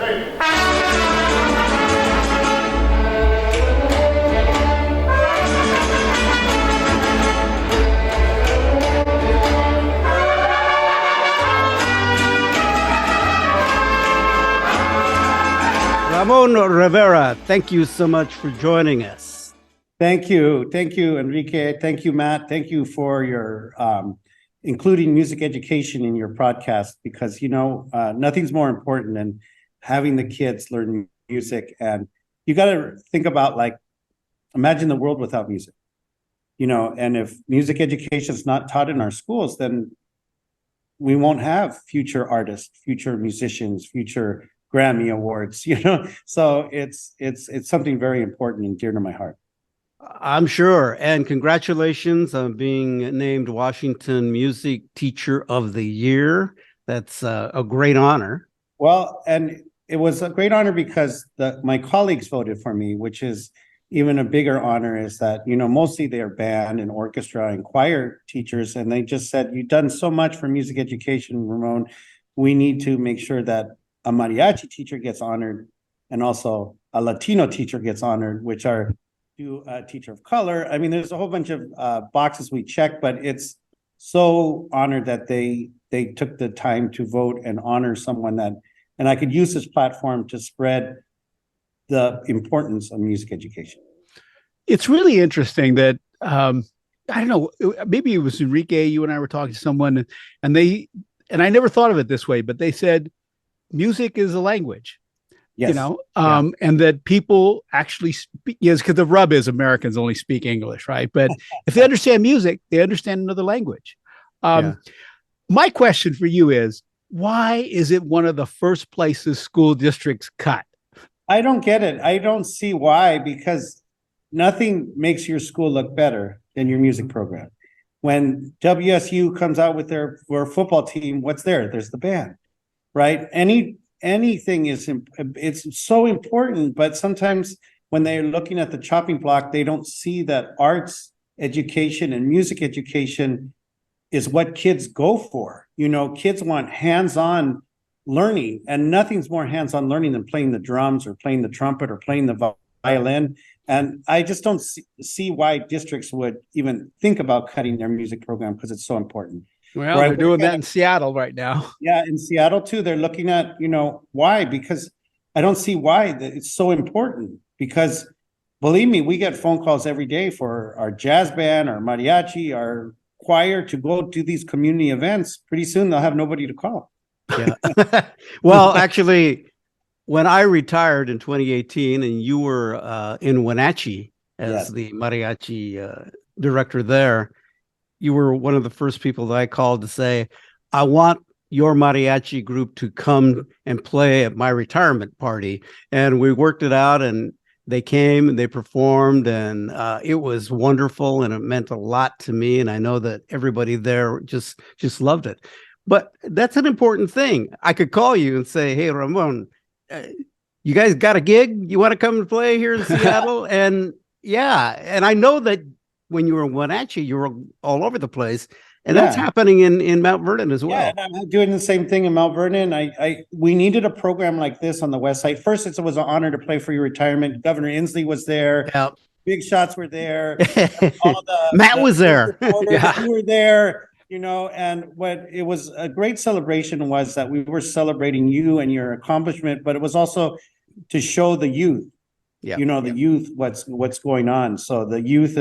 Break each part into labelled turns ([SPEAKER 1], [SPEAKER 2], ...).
[SPEAKER 1] Ramon Rivera, thank you so much for joining us.
[SPEAKER 2] Thank you, Enrique. Thank you, Matt. Thank you for your including music education in your podcast, because nothing's more important than having the kids learn music. And you got to think about, like, imagine the world without music, and if music education is not taught in our schools, then we won't have future artists, future musicians, future Grammy awards, so it's something very important and dear to my heart.
[SPEAKER 1] I'm sure. And congratulations on being named Washington Music Teacher of the Year. That's a great honor.
[SPEAKER 2] Well, and it was a great honor because my colleagues voted for me, which is even a bigger honor. Is that, mostly they're band and orchestra and choir teachers, and they just said, "You've done so much for music education, Ramon. We need to make sure that a mariachi teacher gets honored, and also a Latino teacher gets honored, which are a teacher of color." I mean, there's a whole bunch of boxes we check, but it's so honored that they took the time to vote and honor someone and I could use this platform to spread the importance of music education.
[SPEAKER 3] It's really interesting that, I don't know, maybe it was Enrique, you and I were talking to someone, and I never thought of it this way, but they said, music is a language,
[SPEAKER 2] yes.
[SPEAKER 3] And that people actually speak, because the rub is Americans only speak English, right? But if they understand music, they understand another language. My question for you is, why is it one of the first places school districts cut?
[SPEAKER 2] I don't get it. I don't see why, because nothing makes your school look better than your music program. When WSU comes out with their football team, what's there? There's the band. Right? Anything it's so important, but sometimes when they're looking at the chopping block, they don't see that arts education and music education is what kids go for. Kids want hands-on learning, and nothing's more hands-on learning than playing the drums or playing the trumpet or playing the violin. And I just don't see why districts would even think about cutting their music program, because it's so important.
[SPEAKER 3] Well, they're doing that in Seattle right now.
[SPEAKER 2] Yeah, in Seattle too. They're looking at, why? Because I don't see why it's so important. Because believe me, we get phone calls every day for our jazz band, our mariachi, our choir to go to these community events. Pretty soon they'll have nobody to call.
[SPEAKER 1] Yeah. Well, actually, when I retired in 2018 and you were in Wenatchee as the mariachi director there, you were one of the first people that I called to say, I want your mariachi group to come and play at my retirement party. And we worked it out, and they came and they performed, and it was wonderful, and it meant a lot to me. And I know that everybody there just loved it. But that's an important thing. I could call you and say, hey, Ramon, you guys got a gig? You want to come and play here in Seattle? And I know that when you were in Wenatchee, you were all over the place, and that's happening in Mount Vernon as well.
[SPEAKER 2] Yeah, and I'm doing the same thing in Mount Vernon. We needed a program like this on the West Side. First, it was an honor to play for your retirement. Governor Inslee was there.
[SPEAKER 1] Yep.
[SPEAKER 2] Big shots were there.
[SPEAKER 1] Matt was there.
[SPEAKER 2] You were there. And what it was a great celebration was that we were celebrating you and your accomplishment, but it was also to show the youth, the youth, what's going on. So the youth,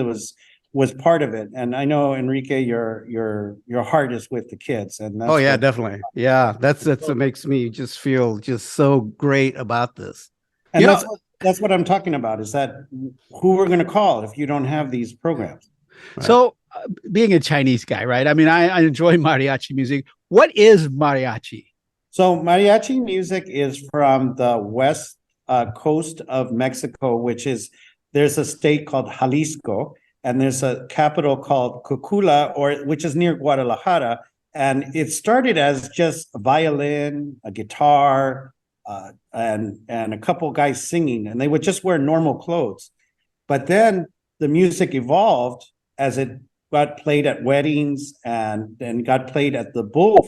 [SPEAKER 2] was part of it. And I know, Enrique, your heart is with the kids. And that's
[SPEAKER 1] definitely. Yeah. That's what makes me just feel just so great about this.
[SPEAKER 2] And that's what I'm talking about, is that who we're going to call if you don't have these programs.
[SPEAKER 3] Right? So being a Chinese guy, right? I mean, I enjoy mariachi music. What is mariachi?
[SPEAKER 2] So mariachi music is from the west coast of Mexico, there's a state called Jalisco, and there's a capital called Cocula, which is near Guadalajara. And it started as just a violin, a guitar, and a couple guys singing, and they would just wear normal clothes. But then the music evolved as it got played at weddings and got played at the bull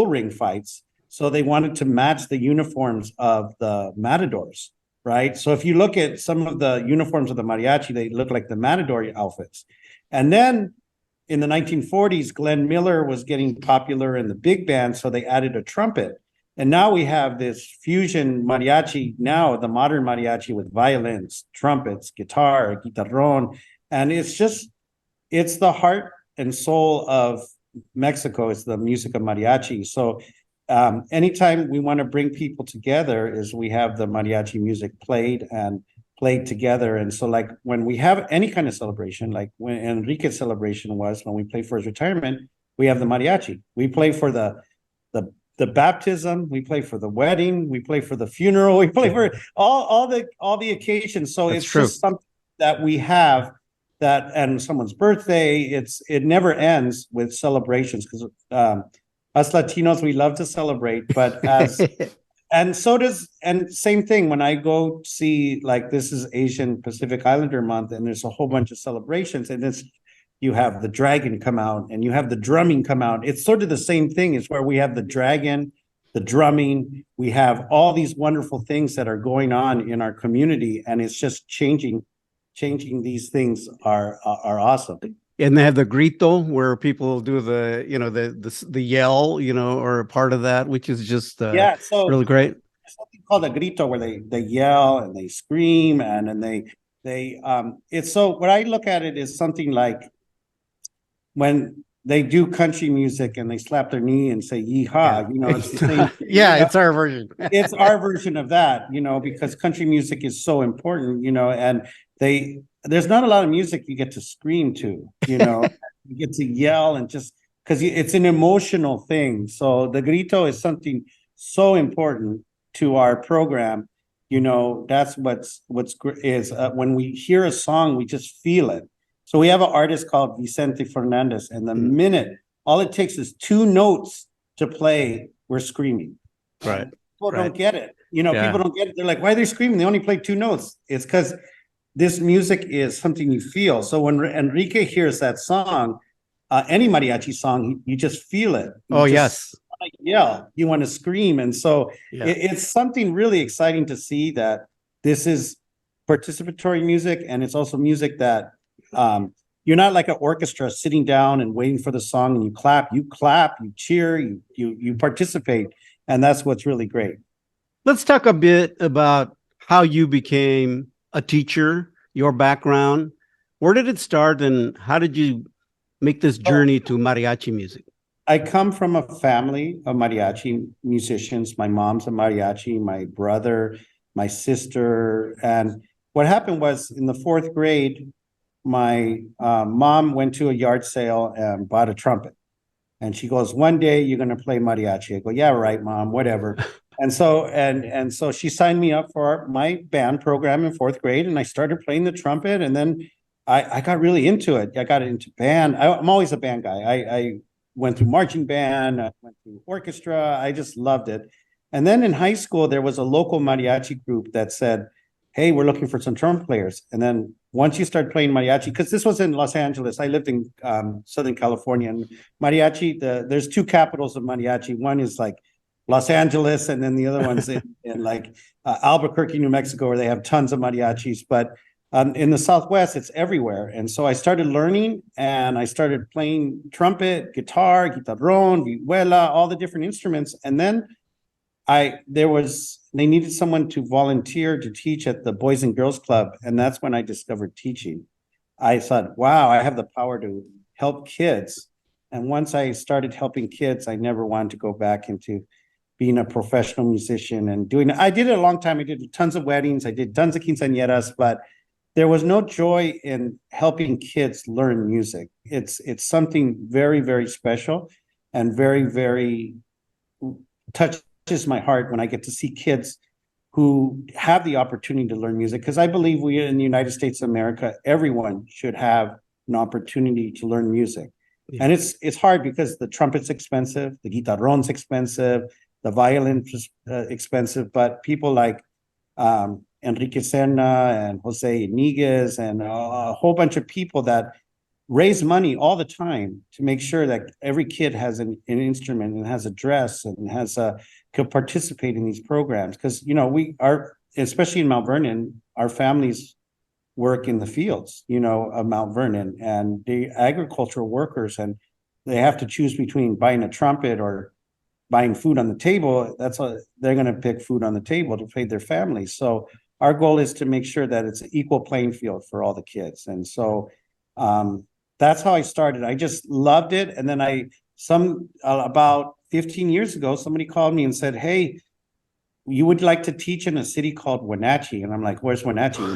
[SPEAKER 2] ring fights. So they wanted to match the uniforms of the matadors, right? So if you look at some of the uniforms of the mariachi, they look like the matador outfits. And then in the 1940s, Glenn Miller was getting popular in the big band, so they added a trumpet. And now we have this fusion mariachi, now the modern mariachi with violins, trumpets, guitar, guitarrón. And it's the heart and soul of Mexico. It's the music of mariachi. So anytime we want to bring people together is we have the mariachi music played together. And so like when we have any kind of celebration, like when Enrique's celebration was when we played for his retirement, we have the mariachi. We play for the baptism, we play for the wedding, we play for the funeral, we play for all the occasions. So
[SPEAKER 1] That's
[SPEAKER 2] it's
[SPEAKER 1] true.
[SPEAKER 2] just something that we have that, and someone's birthday, it never ends with celebrations, because us Latinos, we love to celebrate, but and same thing when I go see, like, this is Asian Pacific Islander month, and there's a whole bunch of celebrations, and you have the dragon come out and you have the drumming come out. It's sort of the same thing. It's where we have the dragon, the drumming, we have all these wonderful things that are going on in our community, and it's just changing these things are awesome.
[SPEAKER 1] And they have the grito where people do the, the yell, or a part of that, which is just
[SPEAKER 2] So
[SPEAKER 1] really great.
[SPEAKER 2] There's something called a grito where they yell and they scream and then they it's so what I look at it is something like when they do country music and they slap their knee and say yeehaw, it's the same.
[SPEAKER 1] It's our version.
[SPEAKER 2] It's our version of that, because country music is so important, and there's not a lot of music you get to scream to, you get to yell and just because it's an emotional thing. So the grito is something so important to our program. That's when we hear a song, we just feel it. So we have an artist called Vicente Fernandez, and the minute all it takes is 2 notes to play, we're screaming.
[SPEAKER 1] Right.
[SPEAKER 2] People don't get it. People don't get it. They're like, why are they screaming? They only played 2 notes. It's because this music is something you feel. So when Enrique hears that song, any mariachi song, you just feel it.
[SPEAKER 1] Yes.
[SPEAKER 2] Yeah, you want to scream. And so it's something really exciting to see that this is participatory music, and it's also music that you're not like an orchestra sitting down and waiting for the song and you clap, you cheer, you participate. And that's what's really great.
[SPEAKER 1] Let's talk a bit about how you became a teacher, your background. Where did it start and how did you make this journey to mariachi music?
[SPEAKER 2] I come from a family of mariachi musicians. My mom's a mariachi, my brother, my sister. And what happened was in the 4th grade, my mom went to a yard sale and bought a trumpet. And she goes, one day you're going to play mariachi. I go, yeah, right, Mom, whatever. And so she signed me up for my band program in 4th grade, and I started playing the trumpet. And then I got really into it. I got into band. I'm always a band guy. I went through marching band, I went through orchestra. I just loved it. And then in high school, there was a local mariachi group that said, hey, we're looking for some trumpet players. And then once you start playing mariachi, because this was in Los Angeles, I lived in Southern California, and mariachi, there's 2 capitals of mariachi. One is like Los Angeles, and then the other one's in like Albuquerque, New Mexico, where they have tons of mariachis. But in the Southwest, it's everywhere. And so I started learning, and I started playing trumpet, guitar, guitarrón, vihuela, all the different instruments. And then they needed someone to volunteer to teach at the Boys and Girls Club. And that's when I discovered teaching. I thought, wow, I have the power to help kids. And once I started helping kids, I never wanted to go back into being a professional musician and doing it. I did it a long time. I did tons of weddings. I did tons of quinceañeras, but there was no joy in helping kids learn music. It's something very, very special and very, very touches my heart when I get to see kids who have the opportunity to learn music. Because I believe we in the United States of America, everyone should have an opportunity to learn music. Yeah. And it's hard because the trumpet's expensive, the guitarrón's expensive, the violin's expensive, but people like Enrique Serna and Jose Iniguez and a whole bunch of people that raise money all the time to make sure that every kid has an instrument and has a dress and has a could participate in these programs. Because, you know, we are, especially in Mount Vernon, our families work in the fields, you know, of Mount Vernon, and the agricultural workers, and they have to choose between buying a trumpet or buying food on the table. That's what they're going to pick, food on the table to feed their families. So our goal is to make sure that it's an equal playing field for all the kids. And so that's how I started. I just loved it. And then about 15 years ago, somebody called me and said, "Hey, you would like to teach in a city called Wenatchee?" And I'm like, "Where's Wenatchee?"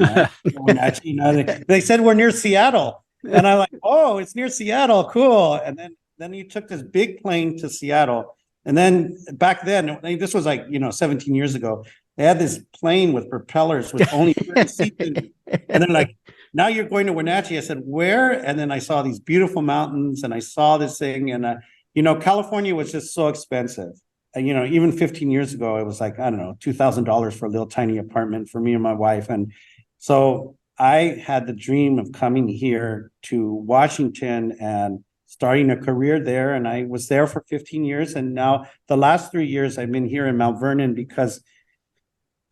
[SPEAKER 2] Wenatchee. You know, they said we're near Seattle. And I'm like, "Oh, it's near Seattle. Cool." And then you took this big plane to Seattle. And then back then, this was like, you know, 17 years ago, they had this plane with propellers with only 30 seats in it. And they're like, "Now you're going to Wenatchee." I said, "Where?" And then I saw these beautiful mountains, and I saw this thing. And, you know, California was just so expensive. You know, even 15 years ago, it was like, I don't know, $2,000 for a little tiny apartment for me and my wife. And so I had the dream of coming here to Washington and starting a career there. And I was there for 15 years. And now the last 3 years I've been here in Mount Vernon because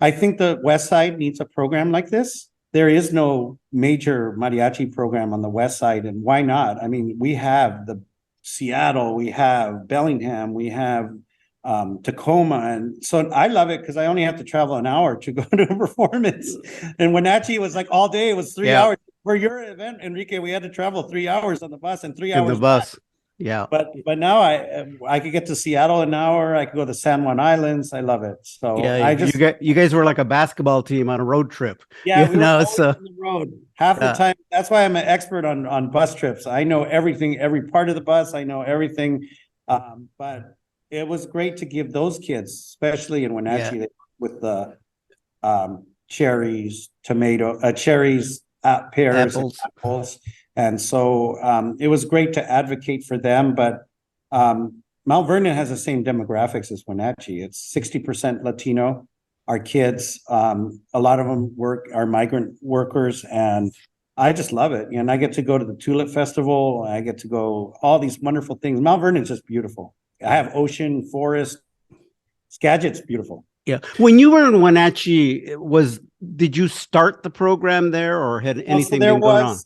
[SPEAKER 2] I think the West Side needs a program like this. There is no major mariachi program on the West Side. And why not? I mean, we have the Seattle, we have Bellingham, we have Tacoma. And so I love it because I only have to travel an hour to go to a performance. And Wenatchee was like all day, it was 3 hours. For your event, Enrique, we had to travel 3 hours on the bus and 3 hours
[SPEAKER 1] in the bus.
[SPEAKER 2] back.
[SPEAKER 1] Yeah.
[SPEAKER 2] But now I could get to Seattle an hour. I could go to San Juan Islands. I love it. So
[SPEAKER 1] yeah, you guys were like a basketball team on a road trip.
[SPEAKER 2] Yeah,
[SPEAKER 1] we
[SPEAKER 2] were always on the road half the time. That's why I'm an expert on bus trips. I know everything, every part of the bus. I know everything. But it was great to give those kids, especially in Wenatchee, with the cherries, pears, apples. And so it was great to advocate for them. But Mount Vernon has the same demographics as Wenatchee. It's 60% Latino. Our kids, a lot of them are migrant workers, and I just love it. And I get to go to the Tulip Festival. I get to go all these wonderful things. Mount Vernon is just beautiful. I have ocean, forest. Skagit's beautiful.
[SPEAKER 1] Yeah. When you were in Wenatchee, did you start the program there, or had anything been going on?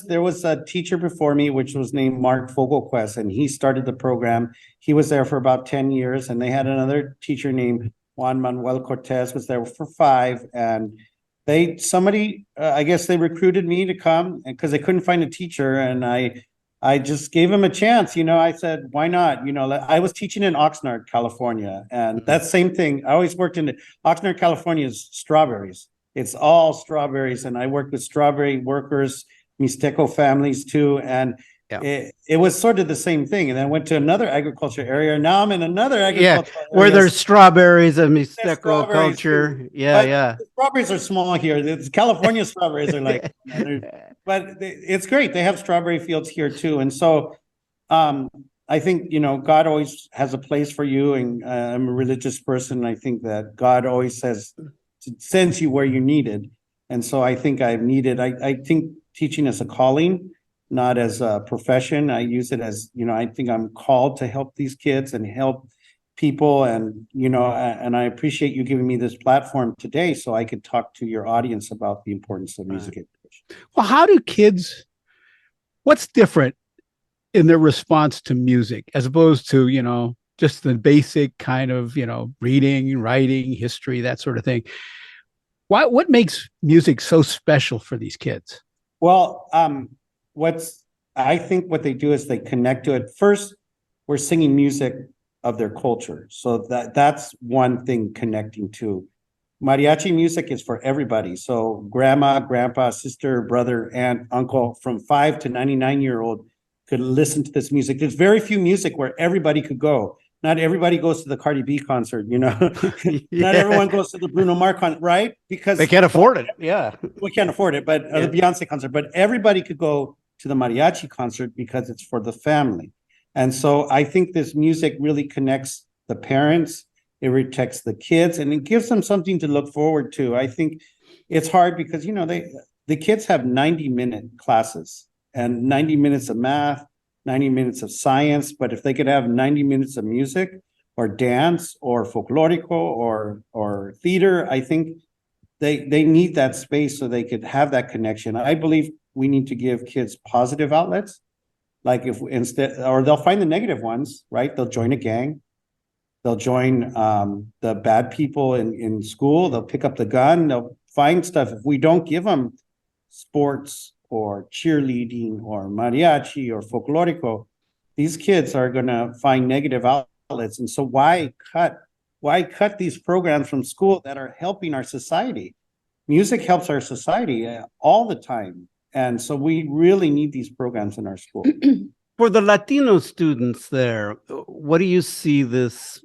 [SPEAKER 2] There was a teacher before me, which was named Mark Fogelquist, and he started the program. He was there for about 10 years, and they had another teacher named Juan Manuel Cortez, was there for 5. And I guess they recruited me to come because they couldn't find a teacher, and I just gave him a chance. You know, I said, why not? You know, I was teaching in Oxnard, California, and that same thing. I always worked in Oxnard, California is strawberries. It's all strawberries. And I worked with strawberry workers, Mixteco families too. And it was sort of the same thing. And then I went to another agriculture area. Now I'm in another agriculture area.
[SPEAKER 1] Where there's strawberries and Mixteco culture.
[SPEAKER 2] Too.
[SPEAKER 1] Yeah.
[SPEAKER 2] The strawberries are small here. The California strawberries are like, but it's great. They have strawberry fields here too. And so I think, you know, God always has a place for you. And I'm a religious person. I think that God always sends you where you're needed. And so I think I think teaching is a calling, not as a profession. I use it as, you know, I think I'm called to help these kids and help people. And, you know, and I appreciate you giving me this platform today so I could talk to your audience about the importance of music education.
[SPEAKER 3] Well, what's different in their response to music as opposed to, you know, just the basic kind of, you know, reading, writing, history, that sort of thing? What makes music so special for these kids?
[SPEAKER 2] Well, I think what they do is they connect to it. First, we're singing music of their culture. So that's one thing connecting to. Mariachi music is for everybody. So grandma, grandpa, sister, brother, aunt, uncle, from 5 to 99-year-old could listen to this music. There's very few music where everybody could go. Not everybody goes to the Cardi B concert, you know. Not everyone goes to the Bruno Mars concert, right? Because
[SPEAKER 1] they can't afford it. Yeah.
[SPEAKER 2] We can't afford it, but the Beyonce concert. But everybody could go to the mariachi concert because it's for the family. And so I think this music really connects the parents, it protects the kids, and it gives them something to look forward to. I think it's hard because, you know, the kids have 90-minute classes and 90 minutes of math, 90 minutes of science, but if they could have 90 minutes of music or dance or folklorico or theater. I think they need that space so they could have that connection. I believe we need to give kids positive outlets. Like if instead, or they'll find the negative ones, right? They'll join a gang. They'll join the bad people in school. They'll pick up the gun. They'll find stuff. If we don't give them sports or cheerleading or mariachi or folklorico, these kids are going to find negative outlets. And so why cut these programs from school that are helping our society? Music helps our society all the time. And so we really need these programs in our school.
[SPEAKER 1] For the Latino students there, what do you see this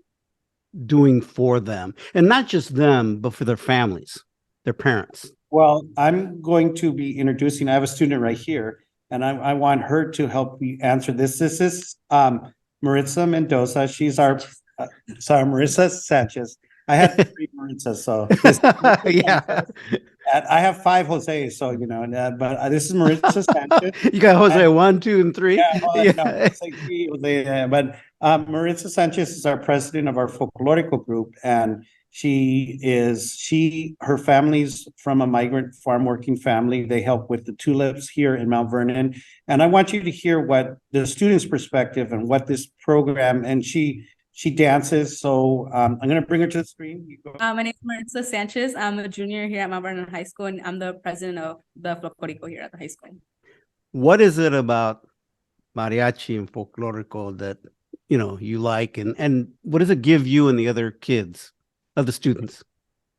[SPEAKER 1] doing for them? And not just them, but for their families, their parents.
[SPEAKER 2] Well, I'm going to be introducing, I have a student right here, and I want her to help me answer this. This is Maritza Mendoza. She's our, Marissa Sanchez. I had 3 Maritzas, so.
[SPEAKER 1] Yeah.
[SPEAKER 2] I have 5 Jose, so, but this is Maritza Sanchez.
[SPEAKER 1] You got Jose 1, 2, and 3?
[SPEAKER 2] Yeah, well, no, it's like 3 Jose, but Maritza Sanchez is our president of our Folklorico group, and her family's from a migrant farm working family. They help with the tulips here in Mount Vernon. And I want you to hear what the students' perspective and what this program, and she dances. So I'm going to bring her to the screen.
[SPEAKER 4] My name is Maritza Sanchez. I'm a junior here at Mount Vernon High School, and I'm the president of the Folklorico here at the high school.
[SPEAKER 1] What is it about mariachi and folklorico that, you like? And what does it give you and the other kids, of the students?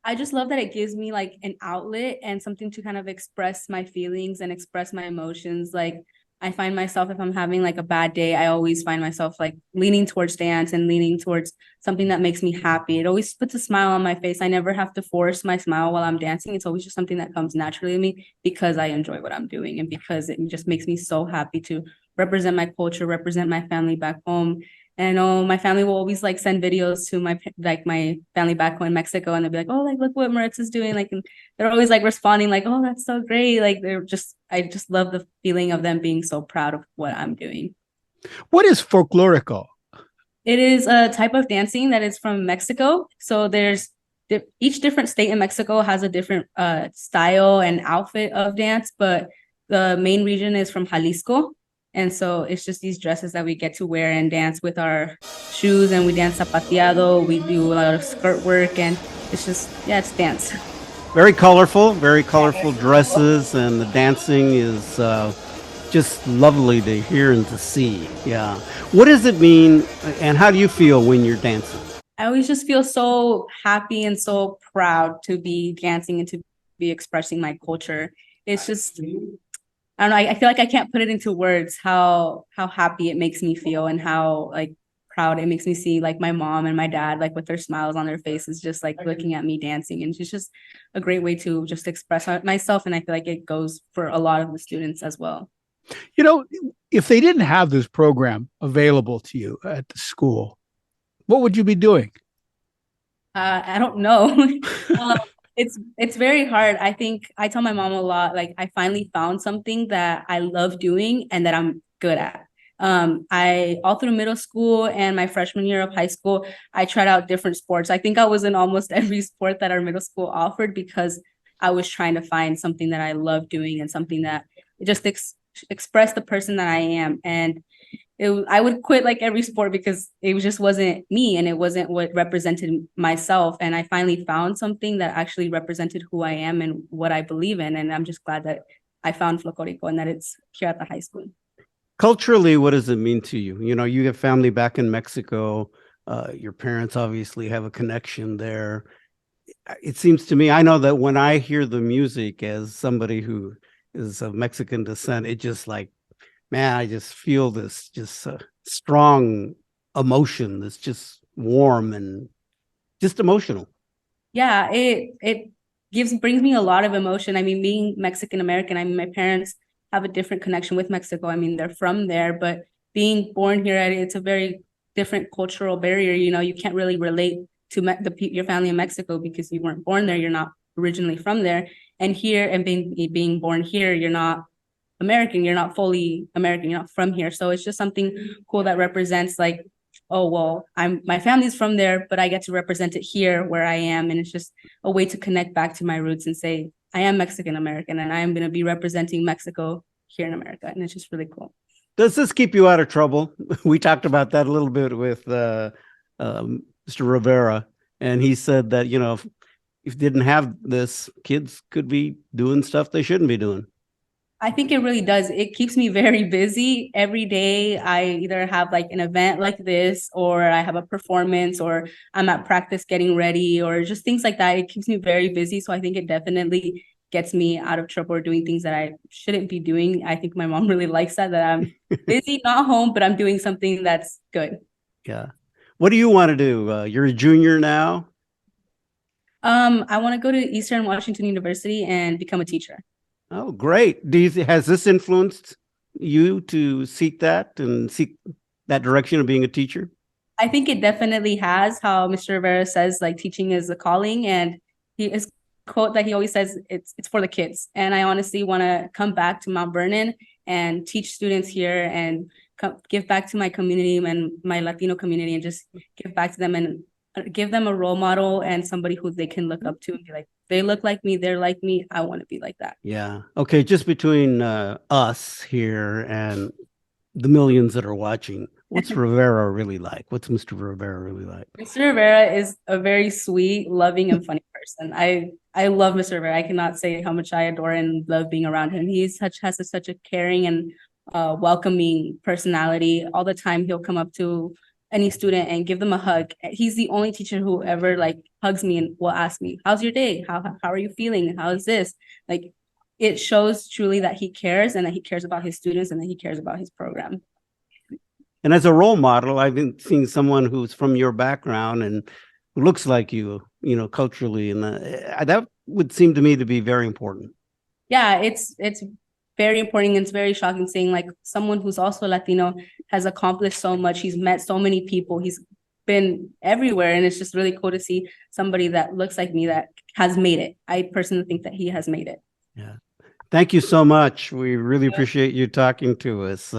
[SPEAKER 4] I just love that it gives me like an outlet and something to kind of express my feelings and express my emotions. Like I find myself, if I'm having like a bad day, I always find myself like leaning towards dance and leaning towards something that makes me happy. It always puts a smile on my face. I never have to force my smile while I'm dancing. It's always just something that comes naturally to me because I enjoy what I'm doing and because it just makes me so happy to represent my culture, represent my family back home. And my family will always like send videos to my family back home in Mexico, and they'll be like, "Oh, like look what Maritza's doing!" Like, and they're always like responding, like, "Oh, that's so great!" Like I just love the feeling of them being so proud of what I'm doing.
[SPEAKER 3] What is folklorico?
[SPEAKER 4] It is a type of dancing that is from Mexico. So there's each different state in Mexico has a different style and outfit of dance, but the main region is from Jalisco. And so it's just these dresses that we get to wear and dance with our shoes, and we dance zapateado. We do a lot of skirt work, and it's just, it's dance.
[SPEAKER 1] Very colorful dresses, and the dancing is just lovely to hear and to see. Yeah. What does it mean, and how do you feel when you're dancing?
[SPEAKER 4] I always just feel so happy and so proud to be dancing and to be expressing my culture. It's just, I don't know, I feel like I can't put it into words how happy it makes me feel and how like proud it makes me see like my mom and my dad like with their smiles on their faces just like looking at me dancing. And it's just a great way to just express myself, and I feel like it goes for a lot of the students as well.
[SPEAKER 3] If they didn't have this program available to you at the school, what would you be doing?
[SPEAKER 4] I don't know. It's very hard. I think I tell my mom a lot, like I finally found something that I love doing and that I'm good at. I all through middle school and my freshman year of high school, I tried out different sports. I think I was in almost every sport that our middle school offered because I was trying to find something that I love doing and something that just express the person that I am. And I would quit like every sport because it just wasn't me and it wasn't what represented myself. And I finally found something that actually represented who I am and what I believe in. And I'm just glad that I found Folklorico and that it's here at the high school.
[SPEAKER 1] Culturally, what does it mean to you? You have family back in Mexico. Your parents obviously have a connection there. It seems to me, I know that when I hear the music as somebody who is of Mexican descent, it just like, man, I just feel this just strong emotion that's just warm and just emotional.
[SPEAKER 4] Yeah, it brings me a lot of emotion. I mean, being Mexican American, I mean, my parents have a different connection with Mexico. I mean, they're from there, but being born here, it's a very different cultural barrier. You can't really relate to your family in Mexico because you weren't born there. You're not originally from there. And here, and being born here, you're not American, you're not fully American, you're not from here. So it's just something cool that represents like oh, well, my family's from there, but I get to represent it here where I am. And it's just a way to connect back to my roots and say, I am Mexican American and I am going to be representing Mexico here in America. And it's just really cool.
[SPEAKER 1] Does this keep you out of trouble? We talked about that a little bit with Mr. Rivera, and he said that, if you didn't have this, kids could be doing stuff they shouldn't be doing.
[SPEAKER 4] I think it really does. It keeps me very busy. Every day I either have like an event like this, or I have a performance, or I'm at practice getting ready, or just things like that. It keeps me very busy. So I think it definitely gets me out of trouble or doing things that I shouldn't be doing. I think my mom really likes that I'm busy, not home, but I'm doing something that's good.
[SPEAKER 1] Yeah. What do you want to do? You're a junior now.
[SPEAKER 4] I want to go to Eastern Washington University and become a teacher.
[SPEAKER 1] Oh, great. Has this influenced you to seek that direction of being a teacher?
[SPEAKER 4] I think it definitely has. How Mr. Rivera says, like, teaching is a calling, and his quote that he always says, it's for the kids. And I honestly want to come back to Mount Vernon and teach students here and give back to my community and my Latino community, and just give back to them and give them a role model and somebody who they can look up to and be like, they look like me, they're like me, I want to be like that.
[SPEAKER 1] Yeah. Okay. Just between us here and the millions that are watching, what's Rivera really like? What's Mr. Rivera really like?
[SPEAKER 4] Mr. Rivera is a very sweet, loving, and funny person. I love Mr. Rivera. I cannot say how much I adore and love being around him. He has such a caring and welcoming personality. All the time he'll come up to any student and give them a hug. He's the only teacher who ever like hugs me and will ask me, how's your day? How are you feeling? How is this? Like, it shows truly that he cares, and that he cares about his students, and that he cares about his program.
[SPEAKER 1] And as a role model, I've been seeing someone who's from your background and who looks like you, culturally, and that would seem to me to be very important.
[SPEAKER 4] Yeah, it's very important. And it's very shocking seeing like someone who's also Latino has accomplished so much. He's met so many people. He's been everywhere. And it's just really cool to see somebody that looks like me that has made it. I personally think that he has made it.
[SPEAKER 1] Yeah. Thank you so much. We really appreciate you talking to us,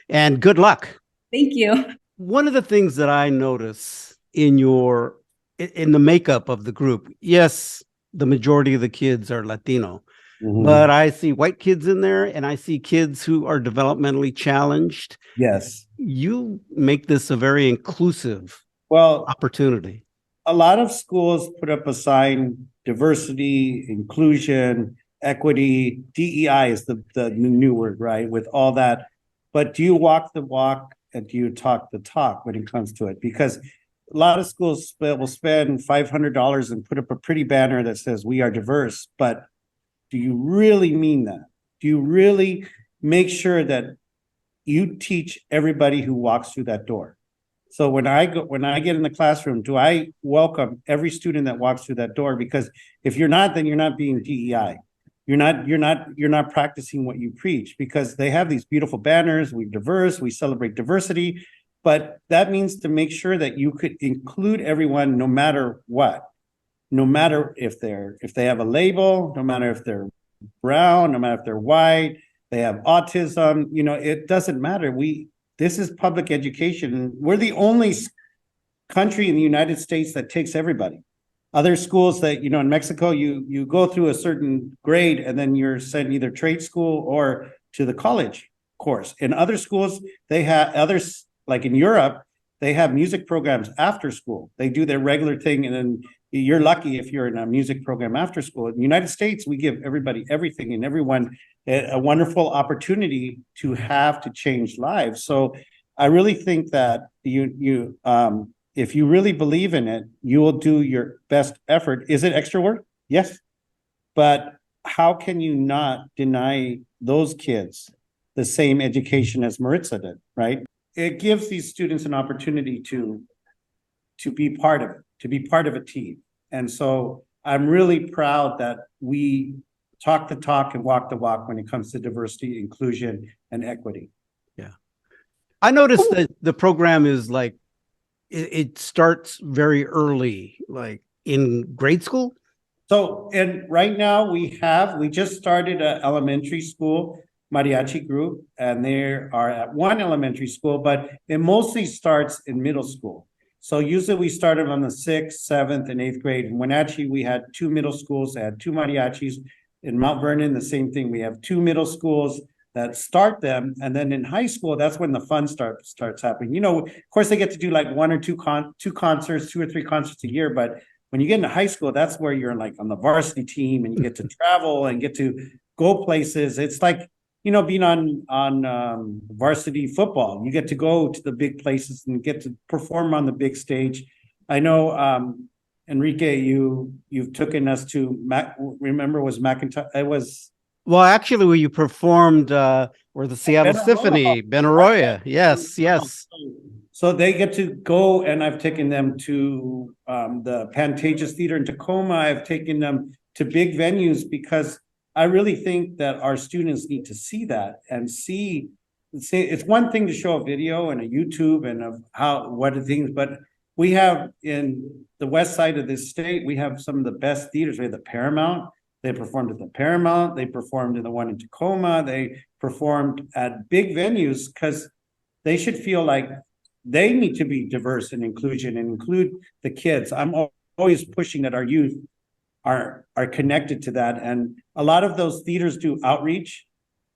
[SPEAKER 1] and good luck.
[SPEAKER 4] Thank you.
[SPEAKER 1] One of the things that I notice in the makeup of the group, yes, the majority of the kids are Latino, but I see white kids in there, and I see kids who are developmentally challenged.
[SPEAKER 2] Yes.
[SPEAKER 1] You make this a very inclusive opportunity.
[SPEAKER 2] A lot of schools put up a sign, diversity, inclusion, equity, DEI is the new word, right? With all that. But do you walk the walk and do you talk the talk when it comes to it? Because a lot of schools will spend $500 and put up a pretty banner that says we are diverse, but do you really mean that? Do you really make sure that you teach everybody who walks through that door? So when I get in the classroom, do I welcome every student that walks through that door? Because if you're not, then you're not being DEI. You're not practicing what you preach, because they have these beautiful banners. We're diverse, we celebrate diversity, but that means to make sure that you could include everyone no matter what. No matter if they have a label, no matter if they're brown, no matter if they're white, they have autism, it doesn't matter. This is public education. We're the only country in the United States that takes everybody. Other schools that, in Mexico, you go through a certain grade and then you're sent either trade school or to the college course. In other schools, they have others, like in Europe, they have music programs after school. They do their regular thing, and then you're lucky if you're in a music program after school. In the United States, we give everybody everything and everyone a wonderful opportunity to change lives. So I really think that if you really believe in it, you will do your best effort. Is it extra work? Yes. But how can you not deny those kids the same education as Maritza did, right? It gives these students an opportunity to be part of it, to be part of a team. And so I'm really proud that we talk the talk and walk the walk when it comes to diversity, inclusion, and equity.
[SPEAKER 1] Yeah. I noticed that the program is like, it starts very early, like in grade school.
[SPEAKER 2] So, and right now we just started an elementary school mariachi group, and they are at one elementary school, but it mostly starts in middle school. So usually we started on the 6th, 7th, and 8th grade. In Wenatchee, we had 2 middle schools that had 2 mariachis. In Mount Vernon, the same thing. We have 2 middle schools that start them, and then in high school, that's when the fun starts happening. You know, of course, they get to do like 1 or 2 concerts, 2 or 3 concerts a year, but when you get into high school, that's where you're like on the varsity team, and you get to travel and get to go places. It's like, you know, being on varsity football. You get to go to the big places and get to perform on the big stage. I know, Enrique, you've taken us to remember, was McIntyre? It was.
[SPEAKER 1] Well, actually, where you performed were the Seattle Symphony, Benaroya. Yes.
[SPEAKER 2] So they get to go, and I've taken them to the Pantages Theater in Tacoma. I've taken them to big venues because I really think that our students need to see that and see. It's one thing to show a video and a YouTube and of what are things, but we have in the west side of this state, we have some of the best theaters. We have the Paramount. They performed at the Paramount. They performed in the one in Tacoma. They performed at big venues because they should feel like they need to be diverse and inclusion and include the kids. I'm always pushing that our youth are connected to that. And a lot of those theaters do outreach.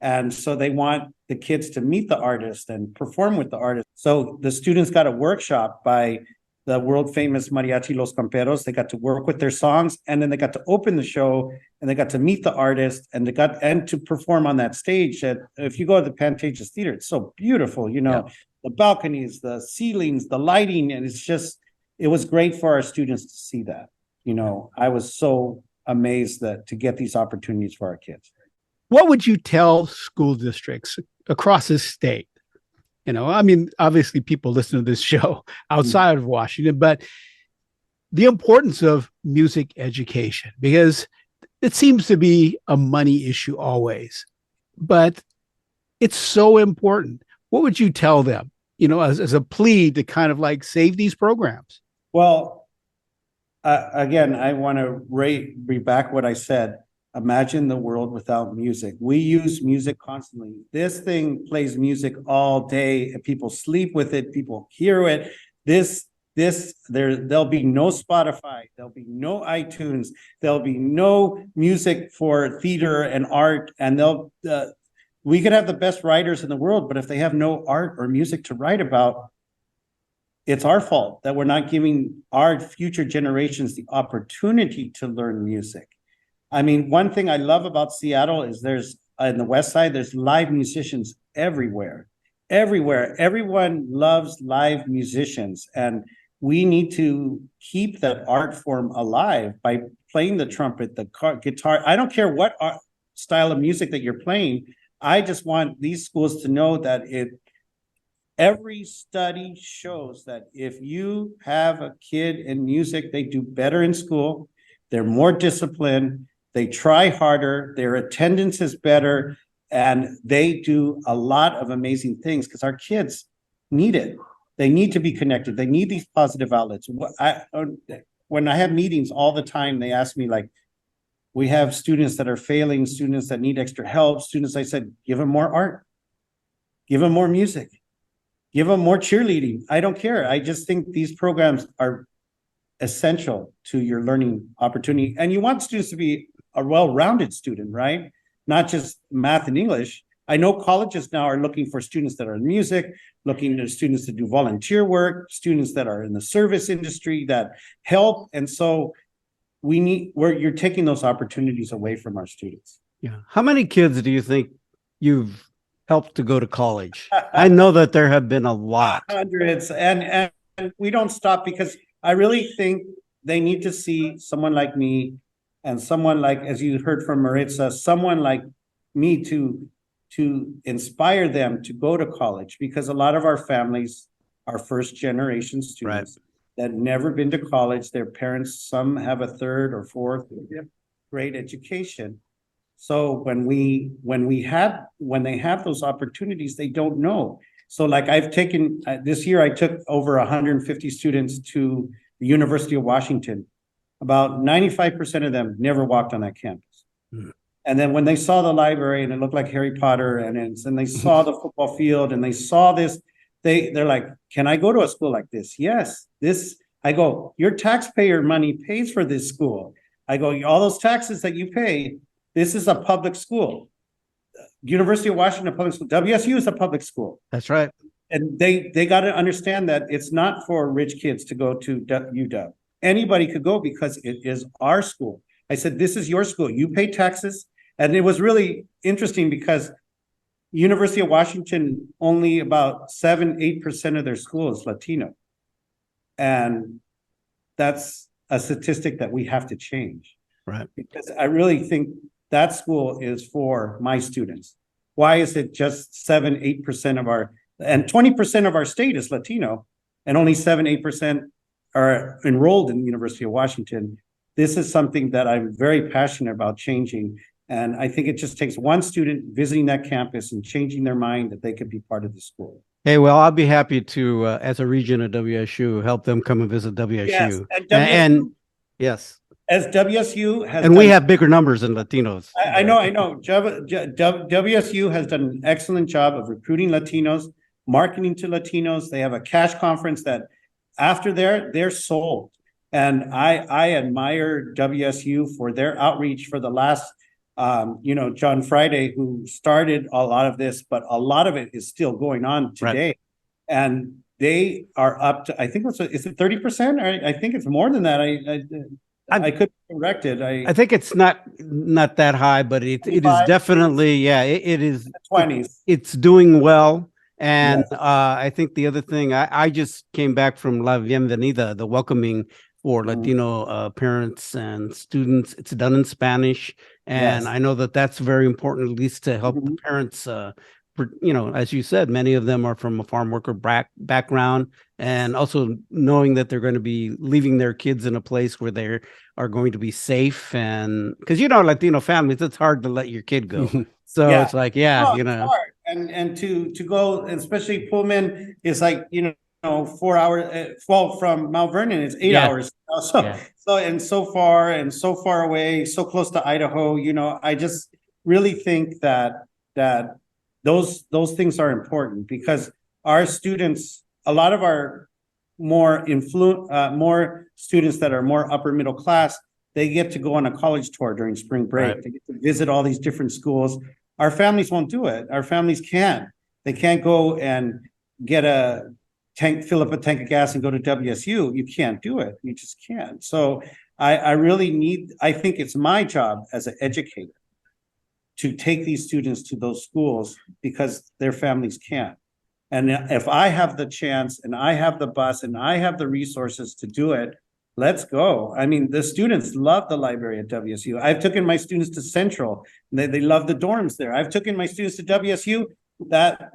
[SPEAKER 2] And so they want the kids to meet the artist and perform with the artist. So the students got a workshop by the world famous Mariachi Los Camperos. They got to work with their songs, and then they got to open the show, and they got to meet the artist, and to perform on that stage. And if you go to the Pantages Theater, it's so beautiful, you know, the balconies, the ceilings, the lighting, and it was great for our students to see that. You know, I was so amazed to get these opportunities for our kids.
[SPEAKER 3] What would you tell school districts across this state? You know, I mean, obviously people listen to this show outside of Washington, but the importance of music education, because it seems to be a money issue always, but it's so important. What would you tell them, you know, as a plea to kind of like save these programs?
[SPEAKER 2] Well, again, I want to read back what I said. Imagine the world without music. We use music constantly. This thing plays music all day, and people sleep with it. People hear it. There'll be no Spotify. There'll be no iTunes. There'll be no music for theater and art. And we could have the best writers in the world, but if they have no art or music to write about, it's our fault that we're not giving our future generations the opportunity to learn music. I mean, one thing I love about Seattle is there's in the West Side, there's live musicians everywhere. Everyone loves live musicians, and we need to keep that art form alive by playing the trumpet, the guitar. I don't care what style of music that you're playing. I just want these schools to know that every study shows that if you have a kid in music, they do better in school. They're more disciplined. They try harder, their attendance is better, and they do a lot of amazing things because our kids need it. They need to be connected. They need these positive outlets. When I have meetings all the time, they ask me, like, we have students that are failing, students that need extra help, students, I said, give them more art, give them more music, give them more cheerleading. I don't care. I just think these programs are essential to your learning opportunity. And you want students to be a well-rounded student, right? Not just math and English. I know colleges now are looking for students that are in music, looking at students to do volunteer work, students that are in the service industry that help. And so you're taking those opportunities away from our students.
[SPEAKER 1] Yeah. How many kids do you think you've helped to go to college? I know that there have been a lot.
[SPEAKER 2] Hundreds. And we don't stop because I really think they need to see someone like me and someone like, as you heard from Maritza, someone like me to inspire them to go to college, because a lot of our families are first generation students that never been to college. Their parents, some have a third or fourth grade education. So when they have those opportunities, they don't know. So like I've taken, this year I took over 150 students to the University of Washington. About 95% of them never walked on that campus. And then when they saw the library and it looked like Harry Potter and they saw the football field and they saw this, they're like, can I go to a school like this? Yes. I go, your taxpayer money pays for this school. I go, all those taxes that you pay, this is a public school. University of Washington Public School, WSU is a public school.
[SPEAKER 1] That's right.
[SPEAKER 2] And they got to understand that it's not for rich kids to go to UW. Anybody could go because it is our school. I said, this is your school. You pay taxes. And it was really interesting because University of Washington, only about 7-8% of their school is Latino. And that's a statistic that we have to change.
[SPEAKER 1] Right.
[SPEAKER 2] Because I really think that school is for my students. Why is it just 7-8% of and 20% of our state is Latino, and only 7-8% are enrolled in the University of Washington? This is something that I'm very passionate about changing. And I think it just takes one student visiting that campus and changing their mind that they could be part of the school.
[SPEAKER 1] Hey, well, I'll be happy to, as a regent of WSU, help them come and visit WSU.
[SPEAKER 2] Yes,
[SPEAKER 1] And yes,
[SPEAKER 2] as WSU has,
[SPEAKER 1] and we have bigger numbers than Latinos.
[SPEAKER 2] I know. WSU has done an excellent job of recruiting Latinos, marketing to Latinos. They have a cash conference that after they're sold. And I admire WSU for their outreach for the last, John Friday, who started a lot of this, but a lot of it is still going on today. Right. And they are up to, I think, is it 30%? I think it's more than that. I could be corrected. I
[SPEAKER 1] think it's not that high, but it is definitely, it is
[SPEAKER 2] 20s.
[SPEAKER 1] It's doing well. And I think the other thing, I just came back from La Bienvenida, the welcoming for Latino parents and students. It's done in Spanish. And I know that that's very important, at least to help the parents, as you said, many of them are from a farm worker background, and also knowing that they're going to be leaving their kids in a place where they are going to be safe. And because, Latino families, it's hard to let your kid go. So it's like,
[SPEAKER 2] it's hard. And to go, especially Pullman, is like, 4 hours, from Mount Vernon, it's 8 hours. So far away, so close to Idaho, I just really think that those things are important, because our students, a lot of our more students that are more upper middle class, they get to go on a college tour during spring break. Right. They get to visit all these different schools. Our families won't do it. Our families can't. They can't go and fill up a tank of gas and go to WSU. You can't do it. You just can't. So I think it's my job as an educator to take these students to those schools, because their families can't. And if I have the chance and I have the bus and I have the resources to do it, let's go. I mean, the students love the library at WSU. I've taken my students to Central. They love the dorms there. I've taken my students to WSU that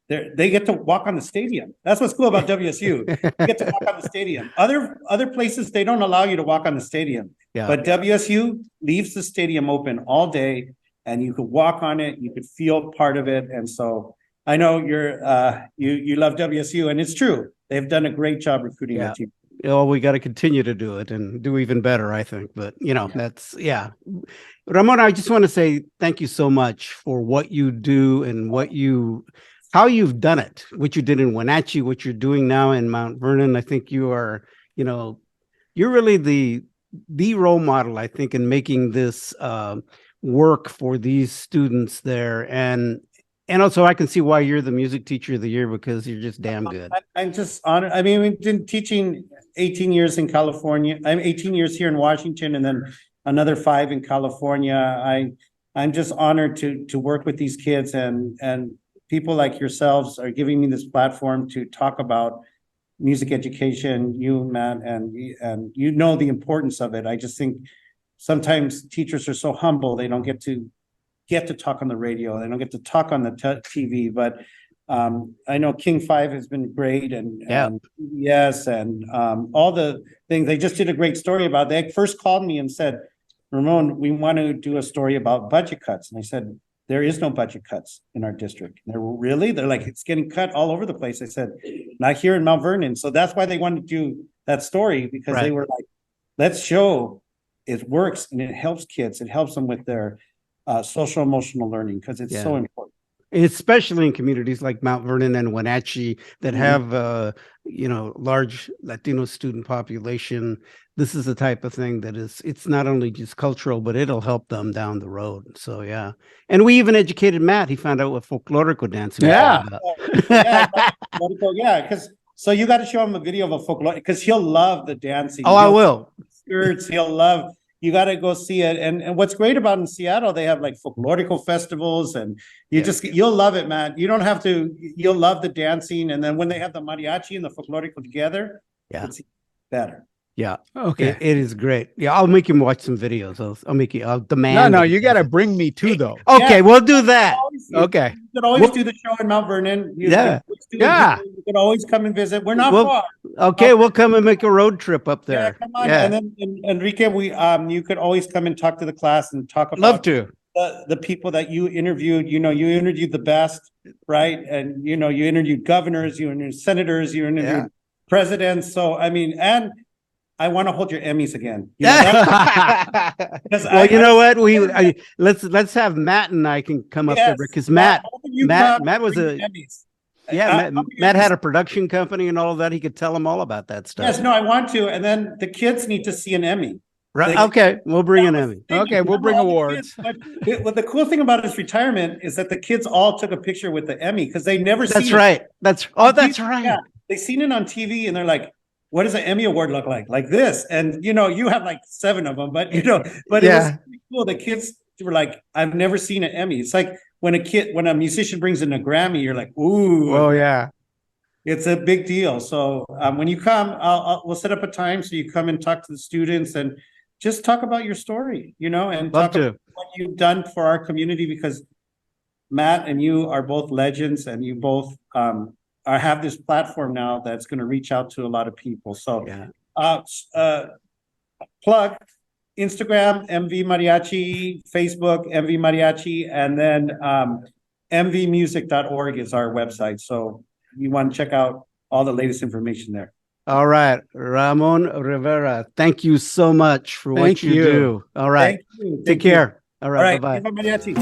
[SPEAKER 2] they get to walk on the stadium. That's what's cool about WSU. You get to walk on the stadium. Other places, they don't allow you to walk on the stadium. Yeah. But WSU leaves the stadium open all day, and you could walk on it. You could feel part of it. And so I know you love WSU, and it's true. They've done a great job recruiting that team.
[SPEAKER 1] We got to continue to do it and do even better, I think. But, Ramon, I just want to say thank you so much for what you do and how you've done it, what you did in Wenatchee, what you're doing now in Mount Vernon. I think you are, you're really the role model, I think, in making this work for these students there. And also I can see why you're the music teacher of the year, because you're just damn good.
[SPEAKER 2] I'm just honored. I mean, we've been teaching 18 years in California. I'm 18 years here in Washington, and then another 5 in California. I'm just honored to work with these kids, and people like yourselves are giving me this platform to talk about music education, you, Matt, and the importance of it. I just think sometimes teachers are so humble, they don't get to talk on the radio, they don't get to talk on the TV, but I know King 5 has been great, and all the things. They just did a great story about. They first called me and said, Ramon, we want to do a story about budget cuts. And I said, there is no budget cuts in our district. And they're like, it's getting cut all over the place. I said, not here in Mount Vernon. So that's why they wanted to do that story, because they were like, let's show it works and it helps kids. It helps them with their social emotional learning because it's so important.
[SPEAKER 1] Especially in communities like Mount Vernon and Wenatchee that
[SPEAKER 2] Mhm.
[SPEAKER 1] have, large Latino student population. This is the type of thing that it's not only just cultural, but it'll help them down the road. So, yeah. And we even educated Matt. He found out what Folklorico dance was
[SPEAKER 3] Yeah.
[SPEAKER 1] about.
[SPEAKER 2] Yeah, because so you got to show him a video of a folklore because he'll love the dancing.
[SPEAKER 1] Oh, I will.
[SPEAKER 2] Skirts, he'll love. You got to go see it. And what's great about in Seattle, they have like Folklorico festivals, and you'll love it, man. You don't have to. You'll love the dancing, and then when they have the mariachi and the Folklorico together, it's better.
[SPEAKER 1] Yeah.
[SPEAKER 3] Okay.
[SPEAKER 1] It is great. Yeah, I'll make him watch some videos. I'll demand.
[SPEAKER 3] No, you got to bring me too, though.
[SPEAKER 1] Okay, we'll do that.
[SPEAKER 3] Okay.
[SPEAKER 2] You could always do the show in Mount Vernon. You could always come and visit. We're not far.
[SPEAKER 1] Okay, we'll come and make a road trip up there.
[SPEAKER 2] Yeah, come on. And then Enrique, you could always come and talk to the class and talk about
[SPEAKER 1] love to
[SPEAKER 2] the people that you interviewed. You interviewed the best, right? And you interviewed governors, you interviewed senators, you interviewed presidents. So I mean, and I want to hold your Emmys again.
[SPEAKER 1] Well, you know what? Let's have Matt and I can come up there because Matt was Matt had a production company and all of that. He could tell them all about that stuff.
[SPEAKER 2] Yes, no, I want to. And then the kids need to see an Emmy.
[SPEAKER 1] Right. Okay, we'll bring an Emmy.
[SPEAKER 3] Okay, we'll bring awards.
[SPEAKER 2] But the cool thing about his retirement is that the kids all took a picture with the Emmy because they never seen
[SPEAKER 1] it. That's right.
[SPEAKER 2] Yeah, they seen it on TV and they're like, what does an Emmy Award look like? Like this. And, you have like 7 of them, but, it was pretty cool. The kids were like, I've never seen an Emmy. It's like when a musician brings in a Grammy, you're like, ooh.
[SPEAKER 3] Oh, yeah.
[SPEAKER 2] It's a big deal. So when you come, we'll set up a time so you come and talk to the students and just talk about your story, and talk about what you've done for our community because Matt and you are both legends and you both have this platform now that's going to reach out to a lot of people. So plug Instagram, MV Mariachi, Facebook, MV Mariachi, and then mvmusic.org is our website. So you want to check out all the latest information there.
[SPEAKER 1] All right. Ramon Rivera, thank you so much for what you do. All right. Take care. All right. Bye-bye.
[SPEAKER 2] Mariachi.